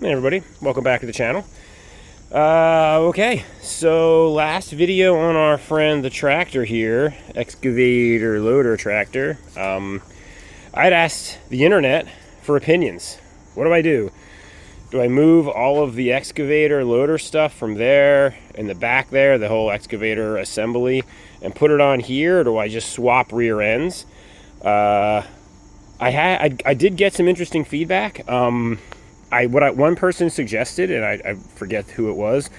Hey everybody, welcome back to the channel. Okay, so last video on our friend the tractor here, excavator loader tractor, I'd asked the internet for opinions. What do I do? Do I move all of the excavator loader stuff from there in the back there, the whole excavator assembly, and put it on here, or do I just swap rear ends? I did get some interesting feedback. One person suggested, and I forget who it was,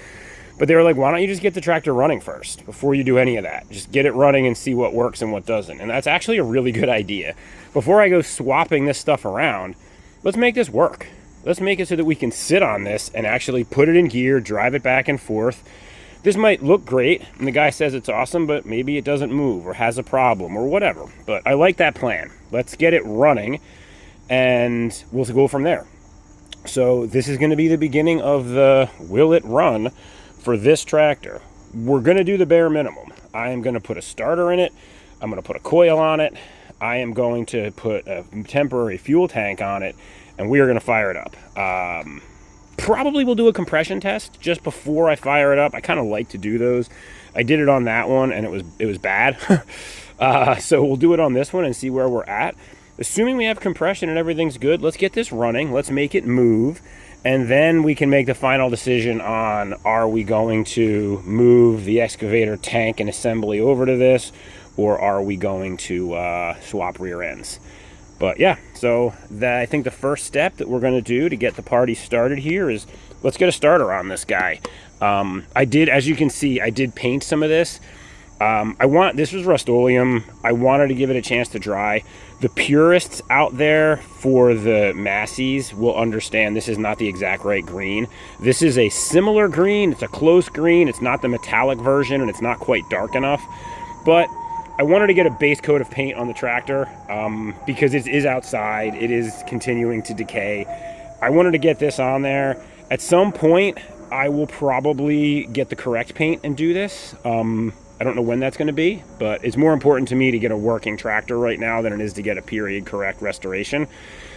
but they were like, why don't you just get the tractor running first before you do any of that? Just get it running and see what works and what doesn't. And that's actually a really good idea. Before I go swapping this stuff around, let's make this work. Let's make it so that we can sit on this and actually put it in gear, drive it back and forth. This might look great, and the guy says it's awesome, but maybe it doesn't move or has a problem or whatever. But I like that plan. Let's get it running, and we'll go from there. So this is going to be the beginning of the will it run for this tractor. We're going to do the bare minimum. I am going to put a starter in it. I'm going to put a coil on it. I am going to put a temporary fuel tank on it, and we are going to fire it up. Probably we'll do a compression test just before I fire it up. I kind of like to do those. I did it on that one, and it was bad. So we'll do it on this one and see where we're at. Assuming we have compression and everything's good, let's get this running. Let's make it move. And then we can make the final decision on, are we going to move the excavator tank and assembly over to this, or are we going to swap rear ends? But yeah, so I think the first step that we're going to do to get the party started here is let's get a starter on this guy. As you can see, I did paint some of this. This was Rust-Oleum. I wanted to give it a chance to dry. The purists out there for the Masseys will understand this is not the exact right green. This is a similar green. It's a close green. It's not the metallic version, and it's not quite dark enough. But I wanted to get a base coat of paint on the tractor because it is outside. It is continuing to decay. I wanted to get this on there. At some point, I will probably get the correct paint and do this. I don't know when that's going to be, but it's more important to me to get a working tractor right now than it is to get a period correct restoration.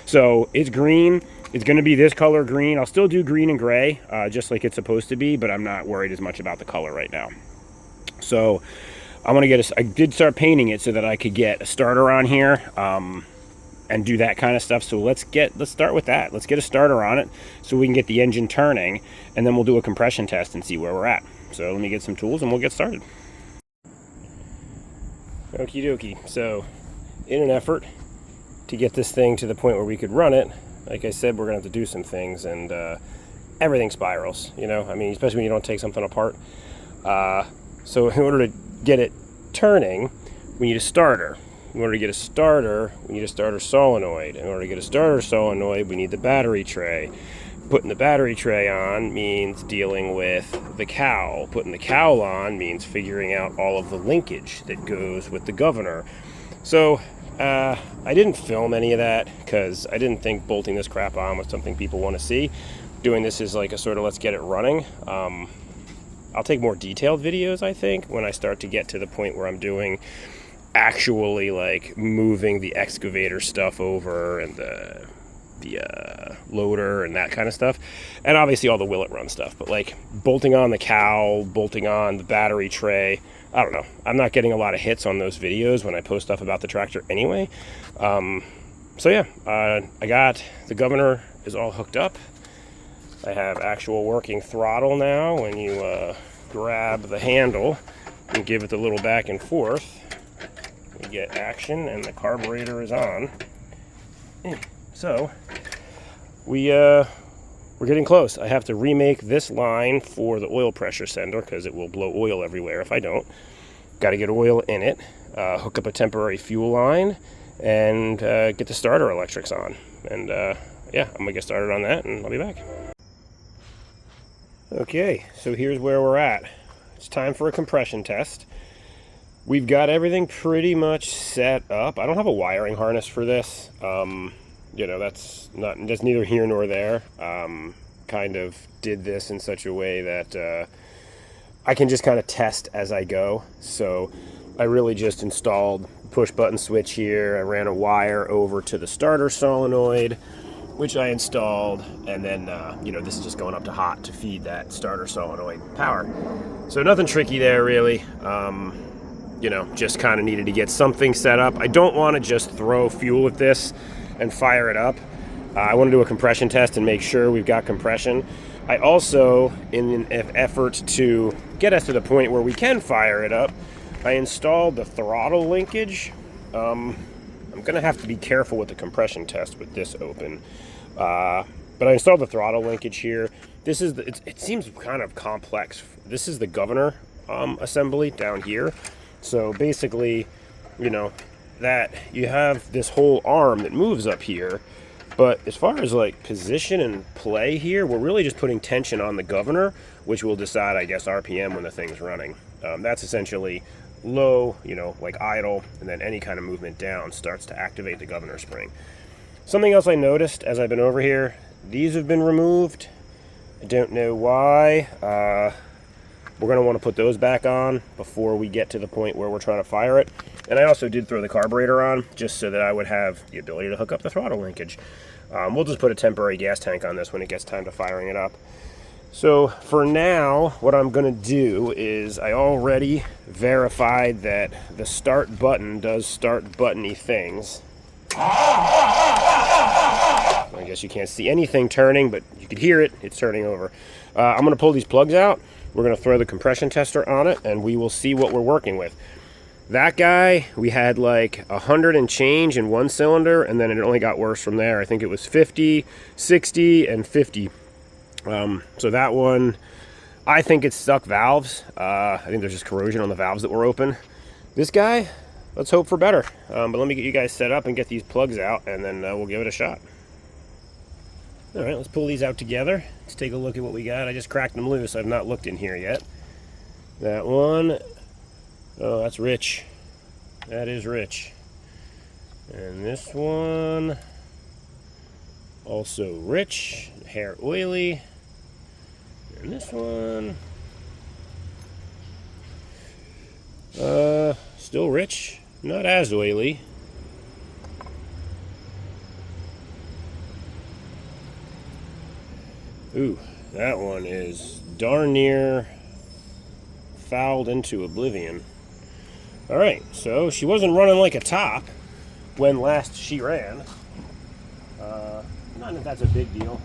So it's green. It's going to be this color green. I'll still do green and gray, just like it's supposed to be, but I'm not worried as much about the color right now. So I did start painting it so that I could get a starter on here and do that kind of stuff. So let's start with that. Let's get a starter on it so we can get the engine turning, and then we'll do a compression test and see where we're at. So let me get some tools and we'll get started. Okie dokie. So in an effort to get this thing to the point where we could run it, like I said, we're gonna have to do some things, and everything spirals, you know, I mean, especially when you don't take something apart. So in order to get it turning, we need a starter. In order to get a starter, we need a starter solenoid. In order to get a starter solenoid, we need the battery tray. Putting the battery tray on means dealing with the cowl. Putting the cowl on means figuring out all of the linkage that goes with the governor. So I didn't film any of that because I didn't think bolting this crap on was something people want to see. Doing this is like a sort of let's get it running. I'll take more detailed videos, I think, when I start to get to the point where I'm doing actually like moving the excavator stuff over and the loader and that kind of stuff, and obviously all the will it run stuff. But like bolting on the cowl, bolting on the battery tray, I don't know, I'm not getting a lot of hits on those videos when I post stuff about the tractor anyway. So yeah, I got the governor is all hooked up. I have actual working throttle now. When you grab the handle and give it the little back and forth, we get action and the carburetor is on. So we're getting close. I have to remake this line for the oil pressure sender because it will blow oil everywhere if I don't. Got to get oil in it, hook up a temporary fuel line, and get the starter electrics on. And yeah, I'm gonna get started on that and I'll be back. Okay, so here's where we're at. It's time for a compression test. We've got everything pretty much set up. I don't have a wiring harness for this. You know, that's neither here nor there. Kind of did this in such a way that I can just kind of test as I go. So I really just installed push button switch here. I ran a wire over to the starter solenoid, which I installed, and then you know, this is just going up to hot to feed that starter solenoid power. So nothing tricky there really. You know, just kind of needed to get something set up. I don't want to just throw fuel at this and fire it up. I want to do a compression test and make sure we've got compression. I also, in an effort to get us to the point where we can fire it up, I installed the throttle linkage. I'm going to have to be careful with the compression test with this open. But I installed the throttle linkage here. This is it seems kind of complex. This is the governor assembly down here. So basically, you know, that you have this whole arm that moves up here. But as far as like position and play here, we're really just putting tension on the governor, which will decide, I guess, RPM when the thing's running. That's essentially low, you know, like idle, and then any kind of movement down starts to activate the governor spring. Something else I noticed as I've been over here, these have been removed. I don't know why. We're going to want to put those back on before we get to the point where we're trying to fire it. And I also did throw the carburetor on just so that I would have the ability to hook up the throttle linkage. We'll just put a temporary gas tank on this when it gets time to firing it up. So for now, what I'm going to do is I already verified that the start button does start button-y things. I guess you can't see anything turning, but you could hear it. It's turning over. I'm going to pull these plugs out. We're going to throw the compression tester on it, and we will see what we're working with. That guy, we had like 100 and change in one cylinder, and then it only got worse from there. I think it was 50, 60, and 50. So that one, I think it's stuck valves. I think there's just corrosion on the valves that were open. This guy, let's hope for better. But let me get you guys set up and get these plugs out, and then we'll give it a shot. All right, let's pull these out together. Let's take a look at what we got. I just cracked them loose. I've not looked in here yet. That one, oh, that's rich. That is rich. And this one, also rich, hair oily. And this one, still rich, not as oily. Ooh, that one is darn near fouled into oblivion. All right, so she wasn't running like a top when last she ran. Not that that's a big deal.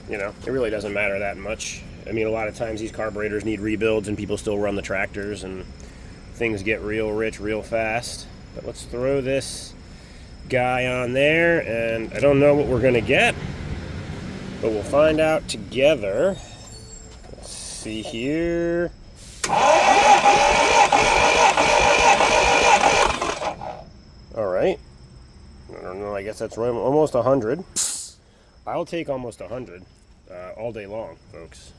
You know, it really doesn't matter that much. I mean, a lot of times these carburetors need rebuilds and people still run the tractors and things get real rich real fast. But let's throw this guy on there, and I don't know what we're gonna get, but we'll find out together. Let's see here. All right, I don't know, I guess that's right, almost 100. I'll take almost 100 all day long, folks.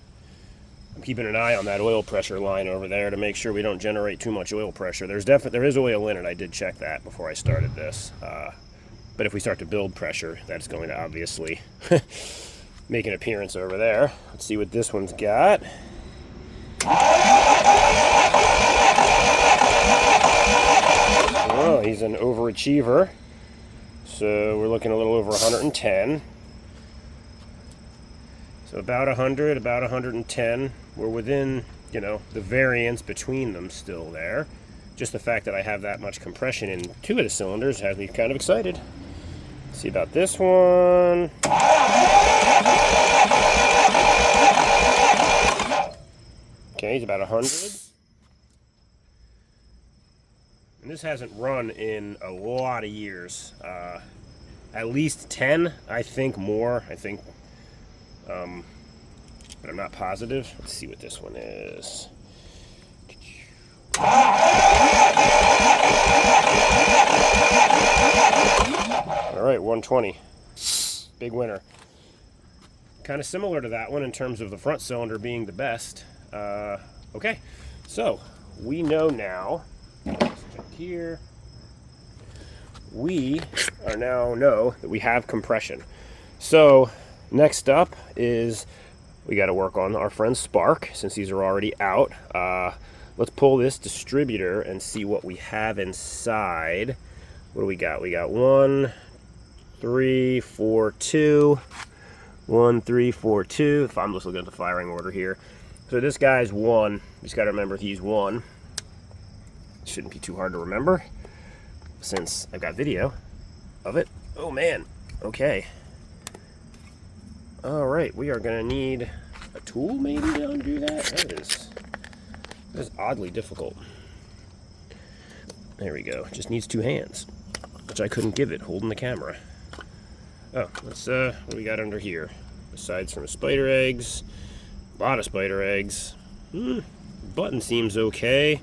I'm keeping an eye on that oil pressure line over there to make sure we don't generate too much oil pressure. There is oil in it. I did check that before I started this. But if we start to build pressure, that's going to obviously make an appearance over there. Let's see what this one's got. Oh, he's an overachiever. So we're looking a little over 110. So about 100, about 110. We're within, you know, the variance between them still there. Just the fact that I have that much compression in two of the cylinders has me kind of excited. Let's see about this one. Okay, he's about 100. And this hasn't run in a lot of years. At least 10, I think more. I think, but I'm not positive. Let's see what this one is. All right, 120. Big winner. Kind of similar to that one in terms of the front cylinder being the best. Okay, so we know now. Let's check here. We are now know that we have compression. So next up is we got to work on our friend Spark since these are already out. Let's pull this distributor and see what we have inside. What do we got? We got 1, 3, 4, 2. 1, 3, 4, 2. If I'm just looking at the firing order here. So this guy's 1. You just got to remember he's 1. It shouldn't be too hard to remember since I've got video of it. Oh man. Okay. All right. We are going to need a tool maybe to undo that. That is oddly difficult. There we go. Just needs 2 hands, which I couldn't give it holding the camera. Oh, let's what do we got under here? Aside from spider eggs, a lot of spider eggs. Button seems okay.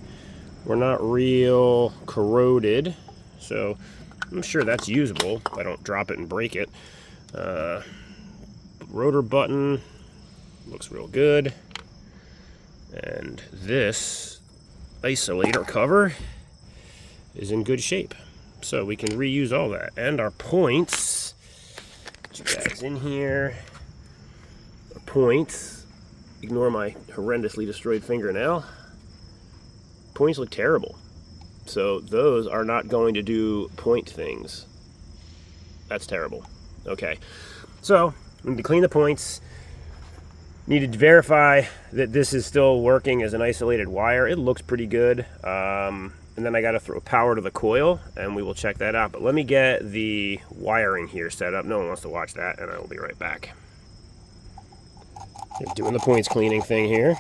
We're not real corroded, so I'm sure that's usable if I don't drop it and break it. Rotor button looks real good. And this isolator cover is in good shape. So we can reuse all that. And our points, get you guys in here. Our points, ignore my horrendously destroyed fingernail. Points look terrible. So those are not going to do point things. That's terrible. Okay, so we need to clean the points. Need to verify that this is still working as an isolated wire. It looks pretty good. And then I got to throw power to the coil, and we will check that out. But let me get the wiring here set up. No one wants to watch that, and I will be right back. They're doing the points cleaning thing here.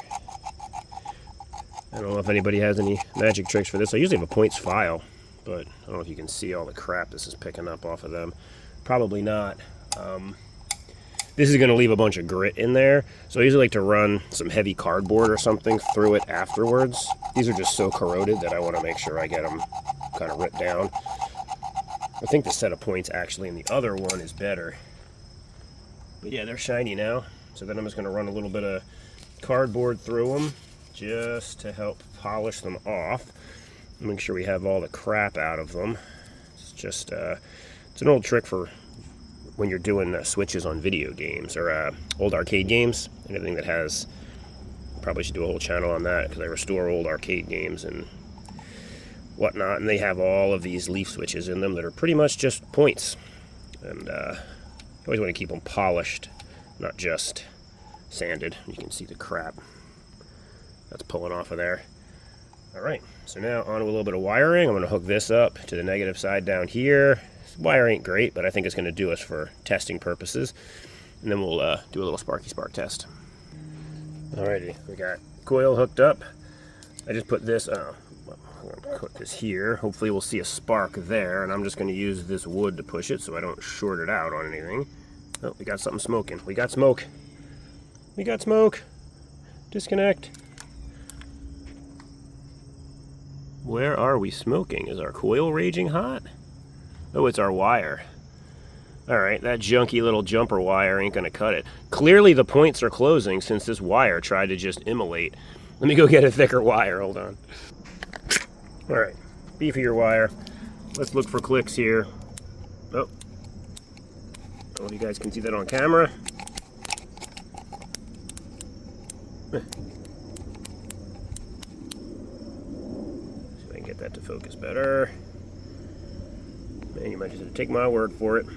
I don't know if anybody has any magic tricks for this. I usually have a points file, but I don't know if you can see all the crap this is picking up off of them. Probably not. This is going to leave a bunch of grit in there, so I usually like to run some heavy cardboard or something through it afterwards. These are just so corroded that I want to make sure I get them kind of ripped down. I think the set of points actually in the other one is better. But yeah, they're shiny now, so then I'm just going to run a little bit of cardboard through them just to help polish them off. Make sure we have all the crap out of them. It's just, it's an old trick for when you're doing switches on video games or old arcade games. Anything that has, probably should do a whole channel on that because I restore old arcade games and whatnot, and they have all of these leaf switches in them that are pretty much just points. And you always want to keep them polished, not just sanded. You can see the crap that's pulling off of there. All right, so now on to a little bit of wiring. I'm going to hook this up to the negative side down here. Wire ain't great, but I think it's going to do us for testing purposes. And then we'll do a little sparky spark test. Alrighty, we got coil hooked up. I just put this, I'm going to put this here. Hopefully we'll see a spark there, and I'm just going to use this wood to push it so I don't short it out on anything. Oh, we got something smoking. We got smoke. We got smoke. Disconnect. Where are we smoking? Is our coil raging hot? Oh, it's our wire. Alright, that junky little jumper wire ain't gonna cut it. Clearly the points are closing since this wire tried to just immolate. Let me go get a thicker wire, hold on. Alright, beefier wire. Let's look for clicks here. Oh. I don't know if you guys can see that on camera. See if I can get that to focus better. Man, you might just have to take my word for it.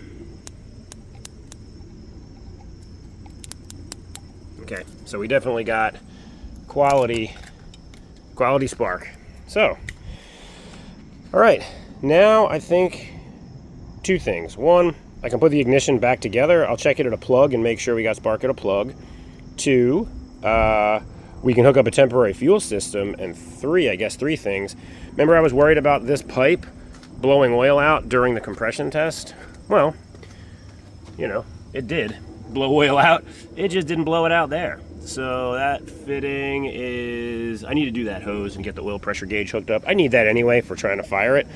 Okay, so we definitely got quality spark. So, all right, now I think 2 things. 1, I can put the ignition back together. I'll check it at a plug and make sure we got spark at a plug. 2, we can hook up a temporary fuel system. And 3, I guess 3 things. Remember I was worried about this pipe blowing oil out during the compression test? Well, you know, it did blow oil out. It just didn't blow it out there. So that fitting is, I need to do that hose and get the oil pressure gauge hooked up. I need that anyway for trying to fire it.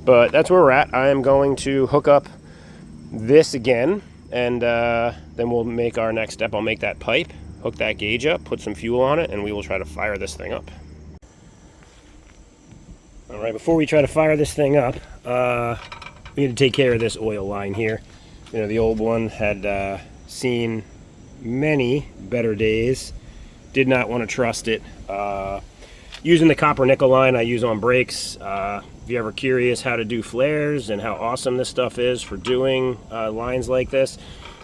But that's where we're at. I am going to hook up this again, and then we'll make our next step. I'll make that pipe, hook that gauge up, put some fuel on it, and we will try to fire this thing up. All right, before we try to fire this thing up, we need to take care of this oil line here. You know, the old one had seen many better days. Did not want to trust it. using the copper nickel line I use on brakes. If you're ever curious how to do flares and how awesome this stuff is for doing lines like this,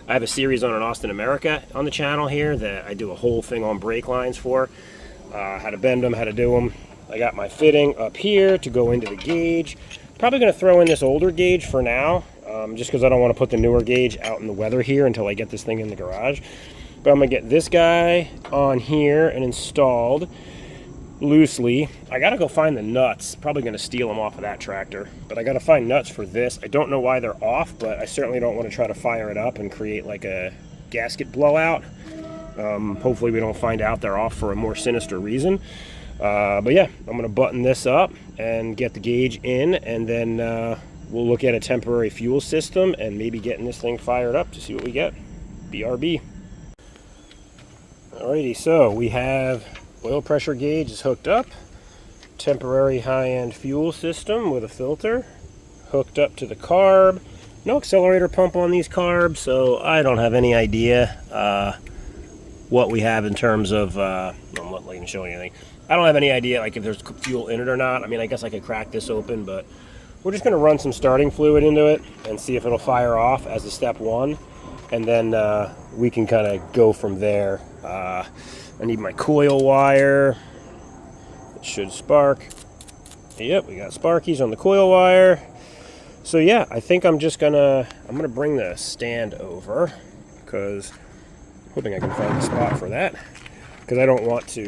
I have a series on an Austin America on the channel here that I do a whole thing on brake lines for. How to bend them, how to do them. I got my fitting up here to go into the gauge. Probably going to throw in this older gauge for now, just because I don't want to put the newer gauge out in the weather here until I get this thing in the garage. But I'm going to get this guy on here and installed loosely. I got to go find the nuts. Probably going to steal them off of that tractor. But I got to find nuts for this. I don't know why they're off, but I certainly don't want to try to fire it up and create like a gasket blowout. Hopefully we don't find out they're off for a more sinister reason. But yeah, I'm going to button this up and get the gauge in, and then we'll look at a temporary fuel system and maybe getting this thing fired up to see what we get. BRB. Alrighty, so we have oil pressure gauge is hooked up, temporary high-end fuel system with a filter hooked up to the carb. No accelerator pump on these carbs, so I don't have any idea what we have in terms of, I'm not letting you show anything. I don't have any idea like if there's fuel in it or not. I mean, I guess I could crack this open, but we're just going to run some starting fluid into it and see if it'll fire off as a step one, and then we can kind of go from there. I need my coil wire. It should spark. Yep, we got sparkies on the coil wire. So yeah, I think I'm gonna bring the stand over, because I'm hoping I can find a spot for that, because I don't want to,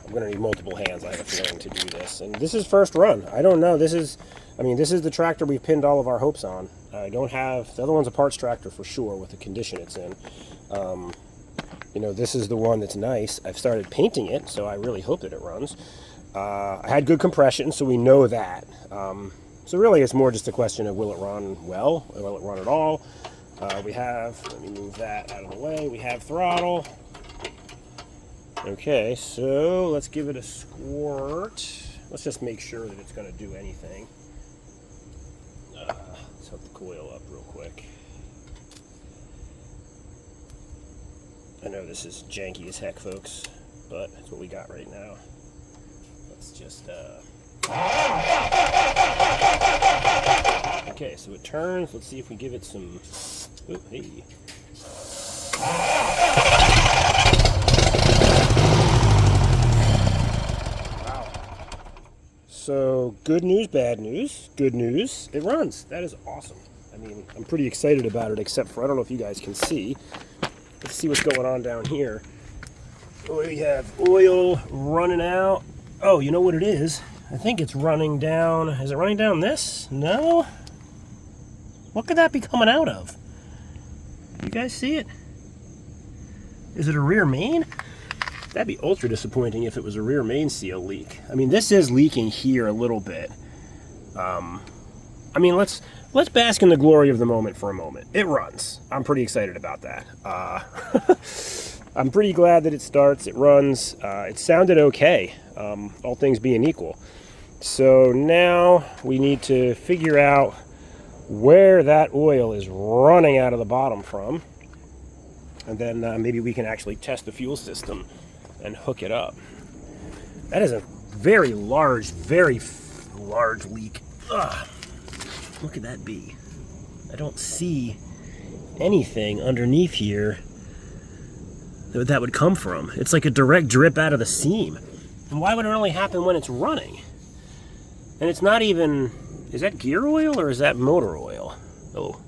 I'm gonna need multiple hands, I have a feeling, to do this. And this is first run. I don't know, this is the tractor we've pinned all of our hopes on. I don't have, the other one's a parts tractor for sure with the condition it's in. You know, this is the one that's nice. I've started painting it, so I really hope that it runs. I had good compression, so we know that. So really it's more just a question of will it run well, or will it run at all? We have, let me move that out of the way, we have throttle. Okay, so let's give it a squirt. Let's just make sure that it's going to do anything. Let's hook the coil up real quick. I know this is janky as heck, folks, but that's what we got right now. Let's just, okay, so it turns. Let's see if we give it some, oh, hey. Wow. So, good news, bad news. Good news, it runs. That is awesome. I mean, I'm pretty excited about it, except for, I don't know if you guys can see. Let's see what's going on down here. We have oil running out. Oh, you know what it is? I think it's running down. Is it running down this? No? What could that be coming out of? You guys see it? Is it a rear main? That'd be ultra disappointing if it was a rear main seal leak. I mean, this is leaking here a little bit. I mean, let's bask in the glory of the moment for a moment. It runs. I'm pretty excited about that. I'm pretty glad that it starts. It runs. It sounded okay, all things being equal. So now we need to figure out where that oil is running out of the bottom from, and then maybe we can actually test the fuel system and hook it up. That is a very large leak. Ugh. What could that be? I don't see anything underneath here that would come from. It's like a direct drip out of the seam. And why would it only happen when it's running? And it's not even, is that gear oil or is that motor oil? Oh.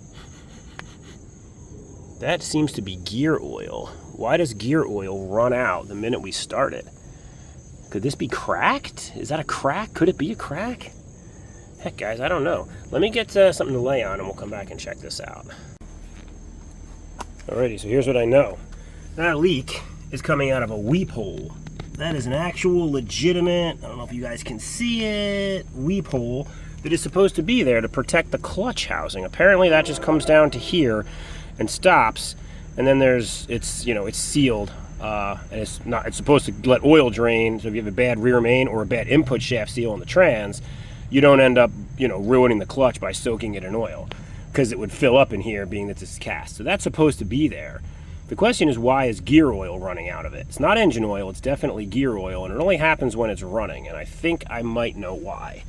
That seems to be gear oil. Why does gear oil run out the minute we start it? Could this be cracked? Is that a crack? Could it be a crack? Heck, guys, I don't know. Let me get something to lay on and we'll come back and check this out. Alrighty, so here's what I know. That leak is coming out of a weep hole. That is an actual legitimate, I don't know if you guys can see it, weep hole that is supposed to be there to protect the clutch housing. Apparently that just comes down to here and stops, and then it's sealed. And it's supposed to let oil drain, so if you have a bad rear main or a bad input shaft seal on the trans, you don't end up, ruining the clutch by soaking it in oil, because it would fill up in here being that it's cast. So that's supposed to be there. If The question is, why is gear oil running out of it? It's not engine oil, it's definitely gear oil, and it only happens when it's running, and I think I might know why.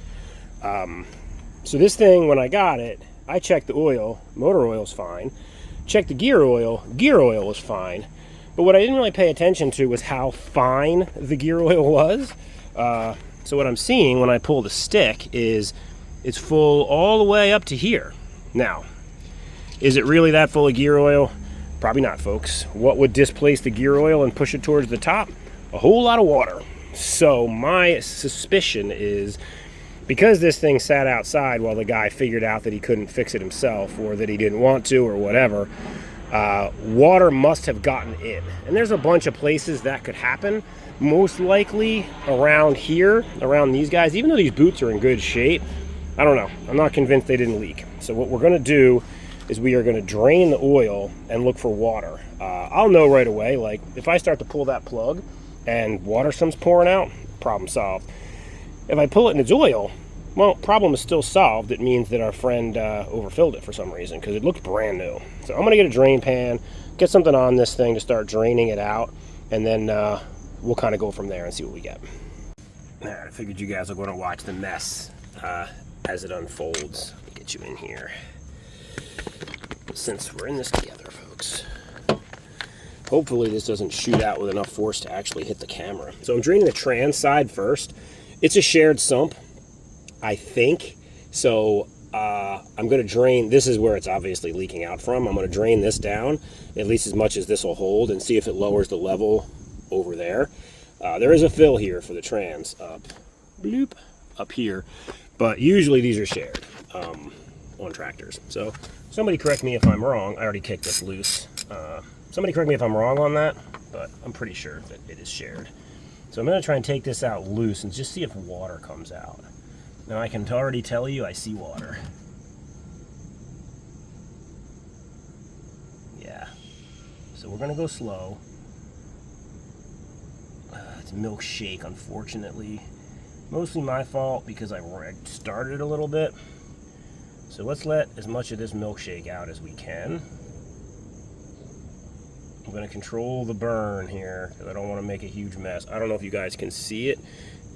So this thing, when I got it, I checked the oil, motor oil's fine. Checked the gear oil was fine. But what I didn't really pay attention to was how fine the gear oil was. So what I'm seeing when I pull the stick is it's full all the way up to here. Now, is it really that full of gear oil? Probably not, folks. What would displace the gear oil and push it towards the top? A whole lot of water. So my suspicion is, because this thing sat outside while the guy figured out that he couldn't fix it himself, or that he didn't want to, or whatever, water must have gotten in. And there's a bunch of places that could happen. Most likely around here, around these guys. Even though these boots are in good shape, I don't know. I'm not convinced they didn't leak. So what we're going to do is we are going to drain the oil and look for water. I'll know right away. Like, if I start to pull that plug and water comes pouring out, problem solved. If I pull it and it's oil, well, problem is still solved. It means that our friend overfilled it for some reason, because it looked brand new. So I'm going to get a drain pan, get something on this thing to start draining it out, and then we'll kind of go from there and see what we get. All right, I figured you guys are going to watch the mess as it unfolds. Let me get you in here. Since we're in this together, folks. Hopefully this doesn't shoot out with enough force to actually hit the camera. So I'm draining the trans side first. It's a shared sump, I think. So I'm going to drain, this is where it's obviously leaking out from. I'm going to drain this down, at least as much as this will hold, and see if it lowers the level over there. There is a fill here for the trans up here, but usually these are shared on tractors. So somebody correct me if I'm wrong. I already kicked this loose. Somebody correct me if I'm wrong on that, but I'm pretty sure that it is shared. So I'm going to try and take this out loose and just see if water comes out. Now I can already tell you I see water. Yeah. So we're going to go slow. It's milkshake, unfortunately. Mostly my fault because I started a little bit. So let's let as much of this milkshake out as we can. I'm going to control the burn here because I don't want to make a huge mess. I don't know if you guys can see it.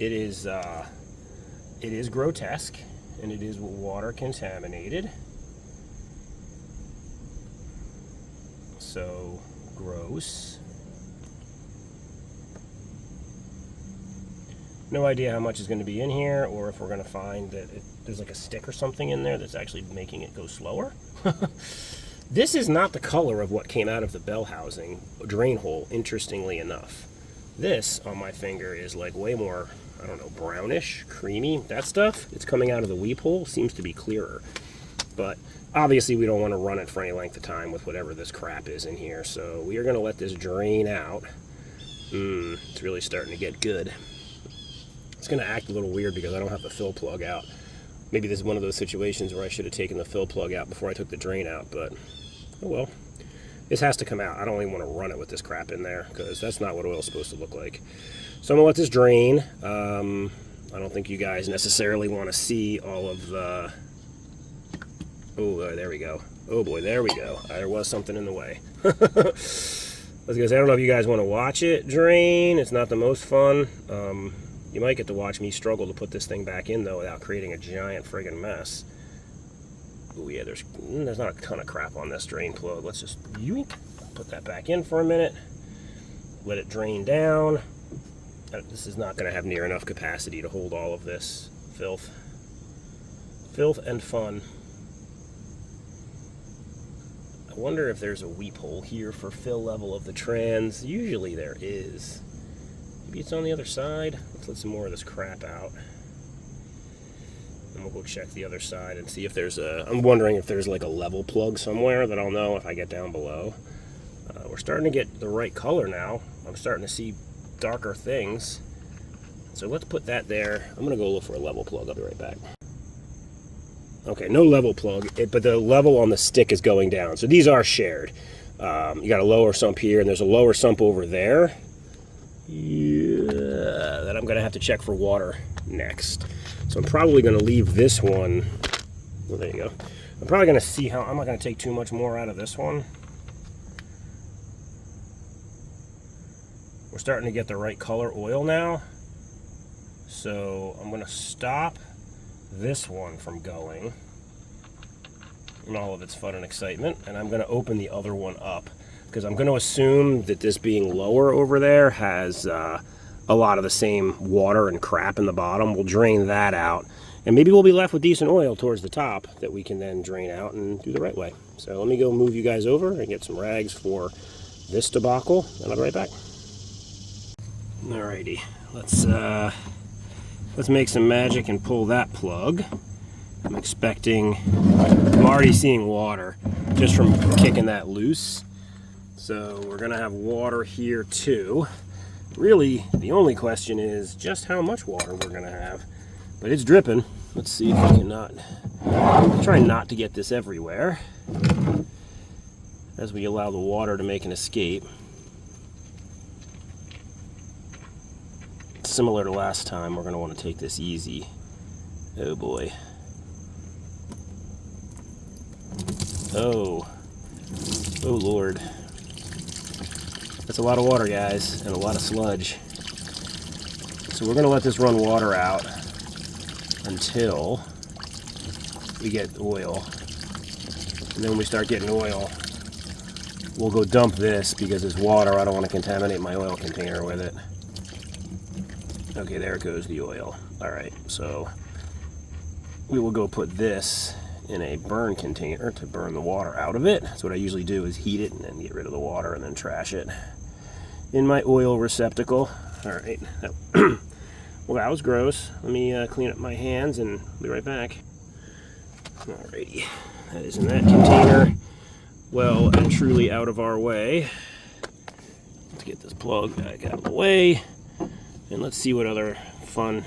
It is grotesque, and it is water contaminated. So gross. No idea how much is going to be in here, or if we're going to find that there's like a stick or something in there that's actually making it go slower. This is not the color of what came out of the bell housing drain hole, interestingly enough. This on my finger is like way more, I don't know, brownish, creamy. That stuff, it's coming out of the weep hole, seems to be clearer. But obviously we don't want to run it for any length of time with whatever this crap is in here, so we are going to let this drain out. It's really starting to get good. It's going to act a little weird because I don't have the fill plug out. Maybe this is one of those situations where I should have taken the fill plug out before I took the drain out, but oh well. This has to come out. I don't even want to run it with this crap in there because that's not what oil's supposed to look like. So I'm going to let this drain. I don't think you guys necessarily want to see all of the... Oh, there we go. Oh boy, there we go. There was something in the way. I was going to say, I don't know if you guys want to watch it drain. It's not the most fun. You might get to watch me struggle to put this thing back in, though, without creating a giant friggin' mess. Oh yeah, there's not a ton of crap on this drain plug. Let's just yoink, put that back in for a minute. Let it drain down. This is not going to have near enough capacity to hold all of this filth. Filth and fun. I wonder if there's a weep hole here for fill level of the trans. Usually there is. Maybe it's on the other side. Let's let some more of this crap out. And we'll go check the other side and see if there's a... I'm wondering if there's like a level plug somewhere that I'll know if I get down below. We're starting to get the right color now. I'm starting to see darker things. So let's put that there. I'm going to go look for a level plug. I'll be right back. Okay, no level plug, but the level on the stick is going down. So these are shared. You got a lower sump here, and there's a lower sump over there. Yeah, that I'm going to have to check for water next. So I'm probably going to leave this one. Well, there you go. I'm probably going to see how... I'm not going to take too much more out of this one. we're starting to get the right color oil now. So I'm going to stop this one from going in all of its fun and excitement, and I'm going to open the other one up because I'm going to assume that this being lower over there has a lot of the same water and crap in the bottom. We'll drain that out, and maybe we'll be left with decent oil towards the top that we can then drain out and do the right way. So let me go move you guys over and get some rags for this debacle, and I'll be right back. Alrighty, let's make some magic and pull that plug. I'm already seeing water just from kicking that loose. So we're gonna have water here too. Really, the only question is just how much water we're gonna have. But it's dripping. Let's see if we can try not to get this everywhere as we allow the water to make an escape. Similar to last time, we're going to want to take this easy. Oh boy. Oh Lord. That's a lot of water, guys, and a lot of sludge. So we're going to let this run water out until we get oil. And then when we start getting oil, we'll go dump this because it's water. I don't want to contaminate my oil container with it. Okay, there goes the oil. All right, so we will go put this in a burn container to burn the water out of it. So what I usually do is heat it and then get rid of the water and then trash it in my oil receptacle. All right, well, that was gross. Let me clean up my hands and be right back. Alrighty, that is in that container, well and truly out of our way. Let's get this plug back out of the way. And let's see what other fun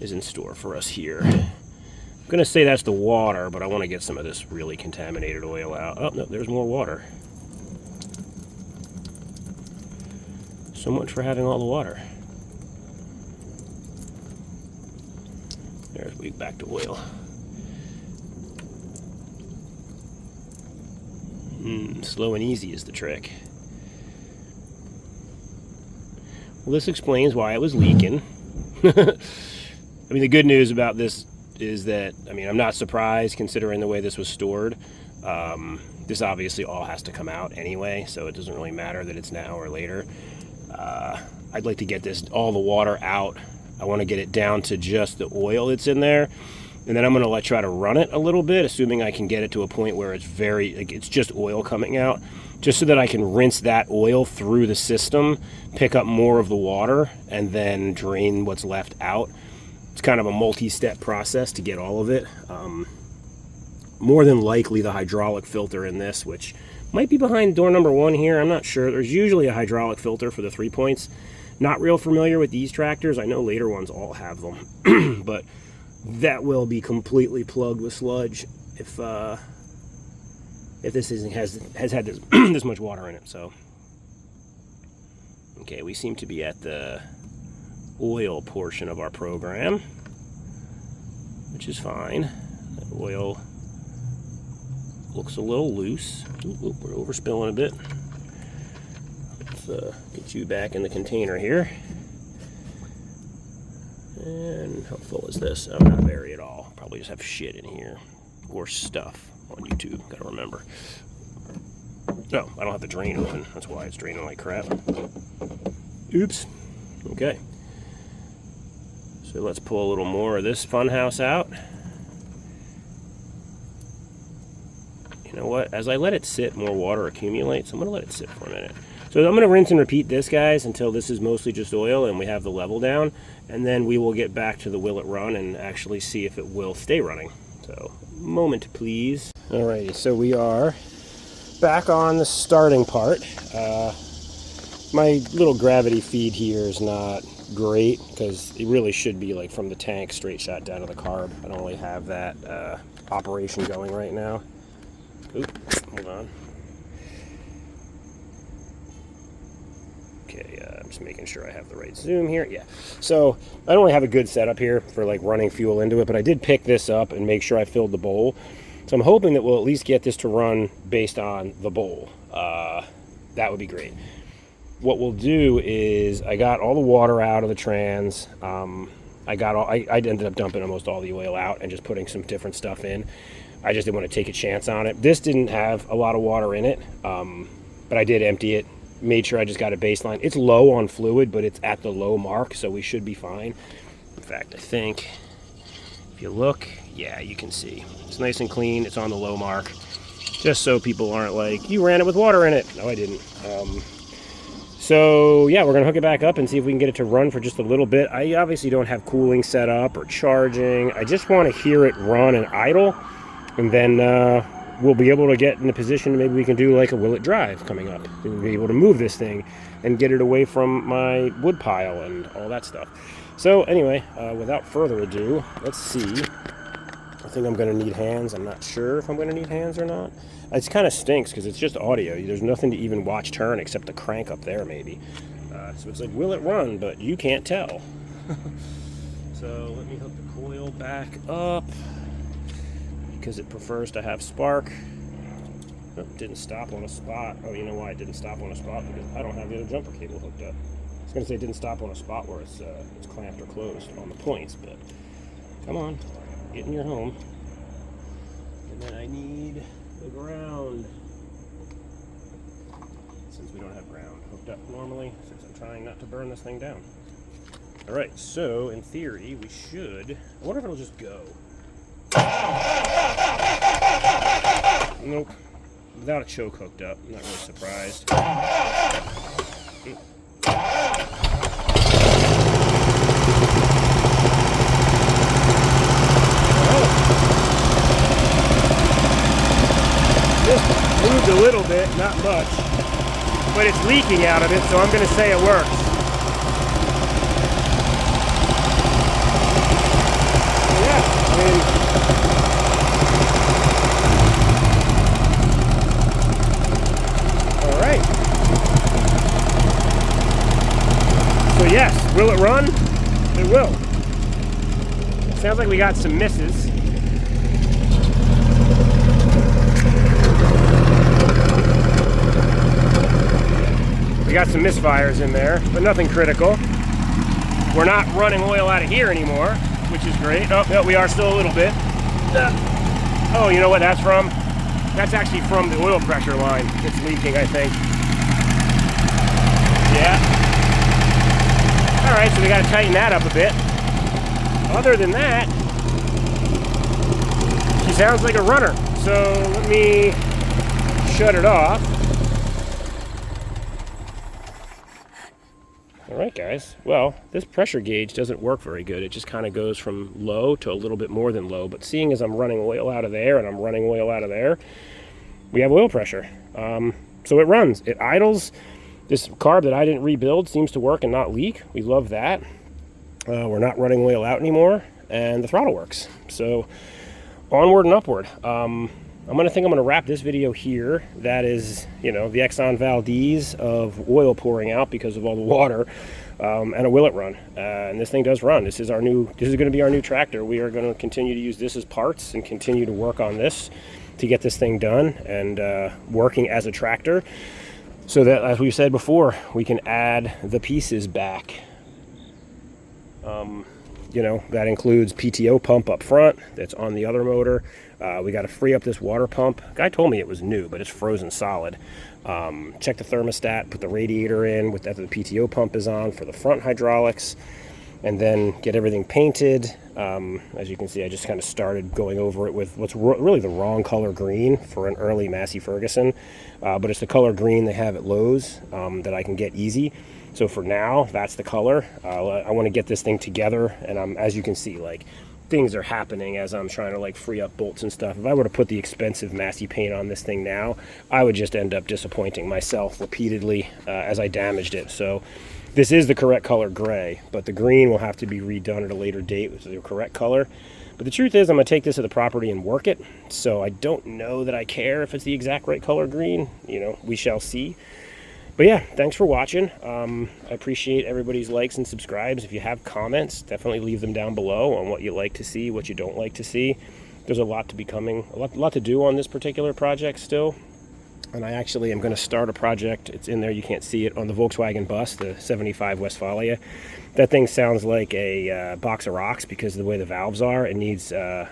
is in store for us here. I'm going to say that's the water, but I want to get some of this really contaminated oil out. Oh, no, there's more water. So much for having all the water. There's we back to oil. Slow and easy is the trick. Well, this explains why it was leaking. I mean, the good news about this is that, I mean, I'm not surprised considering the way this was stored. This obviously all has to come out anyway, so it doesn't really matter that it's now or later. I'd like to get all the water out. I want to get it down to just the oil that's in there. And then I'm going to try to run it a little bit, assuming I can get it to a point where it's it's just oil coming out, just so that I can rinse that oil through the system, pick up more of the water, and then drain what's left out. It's kind of a multi-step process to get all of it. More than likely the hydraulic filter in this, which might be behind door number 1 here, I'm not sure. There's usually a hydraulic filter for the 3-points. Not real familiar with these tractors. I know later ones all have them, but that will be completely plugged with sludge if this has had this much water in it. So, okay, we seem to be at the oil portion of our program, which is fine. The oil looks a little loose. Ooh, we're overspilling a bit. Let's get you back in the container here. And how full is this? Oh, not very at all. Probably just have shit in here. Or stuff on YouTube, gotta remember. No, I don't have the drain open. That's why it's draining like crap. Oops. Okay. So let's pull a little more of this funhouse out. You know what? As I let it sit, more water accumulates. I'm gonna let it sit for a minute. So I'm gonna rinse and repeat this, guys, until this is mostly just oil and we have the level down. And then we will get back to the will it run and actually see if it will stay running. So, moment please. Alrighty, so we are back on the starting part. My little gravity feed here is not great because it really should be like from the tank straight shot down to the carb. I don't really have that operation going right now. Oop, hold on. Okay, I'm just making sure I have the right zoom here. Yeah, so I don't really have a good setup here for like running fuel into it, but I did pick this up and make sure I filled the bowl. So I'm hoping that we'll at least get this to run based on the bowl. That would be great. what we'll do is, I got all the water out of the trans. I ended up dumping almost all the oil out and just putting some different stuff in. I just didn't want to take a chance on it. This didn't have a lot of water in it, but I did empty it. Made sure I just got a baseline. It's low on fluid, but it's at the low mark, so we should be fine. In fact, I think if you look, yeah, you can see. It's nice and clean. It's on the low mark. Just so people aren't like, you ran it with water in it. No, I didn't. So yeah, we're gonna hook it back up and see if we can get it to run for just a little bit. I obviously don't have cooling set up or charging. I just want to hear it run and idle, and then we'll be able to get in a position, maybe we can do like a will it drive coming up. We'll be able to move this thing and get it away from my wood pile and all that stuff. So anyway, without further ado, let's see. I think I'm gonna need hands. I'm not sure if I'm gonna need hands or not. It kind of stinks because it's just audio. There's nothing to even watch turn except the crank up there maybe. So it's like, will it run? But you can't tell. So let me hook the coil back up because it prefers to have spark. Oh, it didn't stop on a spot. Oh, you know why it didn't stop on a spot? Because I don't have the other jumper cable hooked up. I was gonna say it didn't stop on a spot where it's clamped or closed on the points, but come on, get in your home. And then I need the ground, since we don't have ground hooked up normally, since I'm trying not to burn this thing down. All right, so in theory we should, I wonder if it'll just go. Nope, without a choke hooked up. I'm not really surprised. Moved a little bit, not much, but it's leaking out of it, so I'm going to say it works. Yeah, I mean, all right. So yes, will it run? It will. Sounds like we got some misses. We got some misfires in there, but nothing critical. We're not running oil out of here anymore, which is great. Oh, no, we are still a little bit. Oh, you know what that's from? That's actually from the oil pressure line. It's leaking, I think. Yeah. All right, so we got to tighten that up a bit. Other than that, she sounds like a runner. So let me shut it off. Alright guys, well, this pressure gauge doesn't work very good. It just kind of goes from low to a little bit more than low, but seeing as I'm running oil out of there and I'm running oil out of there, we have oil pressure. So it runs, it idles. This carb that I didn't rebuild seems to work and not leak. We love that. We're not running oil out anymore, and the throttle works. So onward and upward. I'm gonna wrap this video here. That is, you know, the Exxon Valdez of oil pouring out because of all the water, and a will it run. And this thing does run. This is gonna be our new tractor. We are gonna continue to use this as parts and continue to work on this to get this thing done and working as a tractor, so that, as we said before, we can add the pieces back. You know, that includes PTO pump up front that's on the other motor. We got to free up this water pump. Guy told me it was new, but it's frozen solid. Check the thermostat, put the radiator in with that the PTO pump is on for the front hydraulics, and then get everything painted. As you can see, I just kind of started going over it with what's really the wrong color green for an early Massey Ferguson, but it's the color green they have at Lowe's that I can get easy. So for now, that's the color. I want to get this thing together, and as you can see, like, things are happening as I'm trying to like free up bolts and stuff. If I were to put the expensive Massey paint on this thing now, I would just end up disappointing myself repeatedly as I damaged it. So this is the correct color gray, but the green will have to be redone at a later date with the correct color. But the truth is, I'm gonna take this to the property and work it. So I don't know that I care if it's the exact right color green. You know, we shall see. But yeah, thanks for watching. I appreciate everybody's likes and subscribes. If you have comments, definitely leave them down below on what you like to see, what you don't like to see. There's a lot to be coming, a lot to do on this particular project still. And I actually am going to start a project. It's in there, you can't see it, on the Volkswagen bus, the 75 Westphalia. That thing sounds like a box of rocks because of the way the valves are. It needs, they're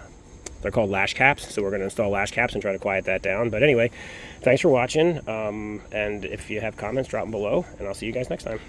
called lash caps, so we're going to install lash caps and try to quiet that down. But anyway, thanks for watching, and if you have comments, drop them below, and I'll see you guys next time.